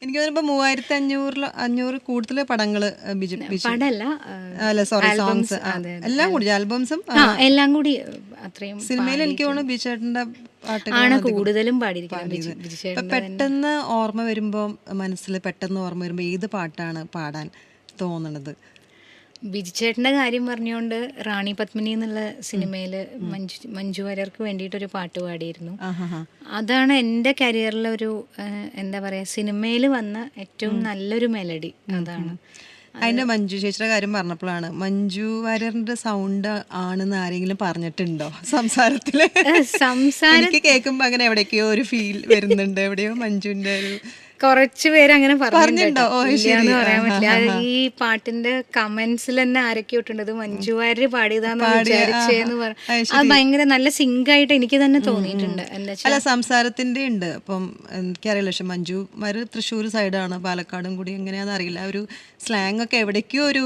എനിക്ക് തോന്നുന്നു 3500 കൂടുതൽ പടങ്ങള് പടല്ല, അല്ല സോറി ആൽബംസ്. സോങ്സ് അതെ, അതെ. എല്ലാം കൂടി ആൽബംസും എല്ലാം കൂടി അത്രയും സിനിമയിൽ എനിക്ക് തോന്നുന്നു ബിജുചേട്ടന്റെ ആണ് പാട്ടുകളാണ് അധികം കൂടുതലും പാടിയിരിക്കുന്നത്. ഇപ്പൊ ബിജുചേട്ടൻ്റെ പെട്ടെന്ന് ഓർമ്മ വരുമ്പോ മനസ്സിൽ പെട്ടെന്ന് ഓർമ്മ വരുമ്പോ ഏത് പാട്ടാണ് പാടാൻ തോന്നണത്? ബിജുചേട്ടൻ്റെ കാര്യം പറഞ്ഞുകൊണ്ട് റാണി പത്മിനി എന്നുള്ള സിനിമയിൽ മഞ്ജു വാര്യർക്ക് വേണ്ടിയിട്ടൊരു പാട്ട് പാടിയിരുന്നു. ആഹാ. അതാണ് എൻ്റെ കരിയറിലൊരു എന്താ പറയുക, സിനിമയിൽ വന്ന ഏറ്റവും നല്ലൊരു മെലഡി അതാണ്. അതിന്റെ മഞ്ജു ചേച്ചിയുടെ കാര്യം പറഞ്ഞപ്പോഴാണ്, മഞ്ജു വാര്യറിന്റെ സൗണ്ട് ആണെന്ന് ആരെങ്കിലും പറഞ്ഞിട്ടുണ്ടോ സംസാരത്തില്? എനിക്ക് കേൾക്കുമ്പോ അങ്ങനെ എവിടേക്കോ ഒരു ഫീൽ വരുന്നുണ്ട്, എവിടെയോ മഞ്ജുവിന്റെ ഒരു കുറച്ച് പേര് അങ്ങനെ പറഞ്ഞിട്ടുണ്ടോ? ഓ, ശരി. പറയാൻ പറ്റില്ല. ഈ പാട്ടിന്റെ കമന്റ്സിൽ തന്നെ ആരൊക്കെ ഇട്ടുണ്ട്, ഇത് മഞ്ജു വാര്യർ പാടിയതാന്ന് വിചാരിച്ചേന്ന് പറഞ്ഞു. അത് ഭയങ്കര നല്ല സിങ്ക് ആയിട്ട് എനിക്ക് തന്നെ തോന്നിയിട്ടുണ്ട്. എന്താ അല്ല, സംസാരത്തിന്റെ ഉണ്ട്. അപ്പം എനിക്കറിയില്ല, പക്ഷെ മഞ്ജു വാര്യർ തൃശ്ശൂർ സൈഡാണ്, പാലക്കാടും കൂടി എങ്ങനെയാന്ന് അറിയില്ല, ഒരു സ്ലാങ് ഒക്കെ എവിടേക്കോ ഒരു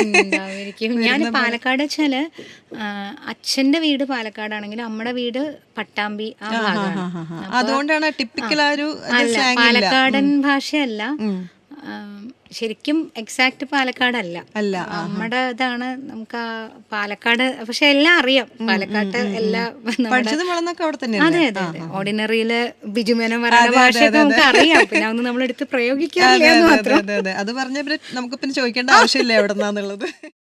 ഉണ്ടായിരിക്കും. ഞാൻ പാലക്കാട് വെച്ചാല് അച്ഛന്റെ വീട് പാലക്കാടാണെങ്കിലും അമ്മയുടെ വീട് പട്ടാമ്പി ആ ഭാഗമാണ്. അതുകൊണ്ടാണ് ടിപ്പിക്കൽ ആ ഒരു പാലക്കാടൻ ഭാഷയല്ല, ശരിക്കും എക്സാക്ട് പാലക്കാടല്ല, അല്ല. നമ്മുടെ ഇതാണ്. നമുക്ക് ആ പാലക്കാട് പക്ഷെ എല്ലാം അറിയാം, പാലക്കാട്ട് എല്ലാ പഠിച്ചത് വളർന്നൊക്കെ അവിടെ തന്നെ. അതെ അതെ അതെ. ഓർഡിനറിയില് ബിജുമേനോൻ പറയുന്ന ഭാഷയൊക്കെ നമുക്ക് അറിയാം, പിന്നെ അതൊന്നും നമ്മളെടുത്ത് പ്രയോഗിക്കാറില്ല എന്ന് മാത്രം. അത് പറഞ്ഞ നമുക്ക് പിന്നെ ചോദിക്കേണ്ട ആവശ്യമില്ല എവിടെന്നാന്നുള്ളത്.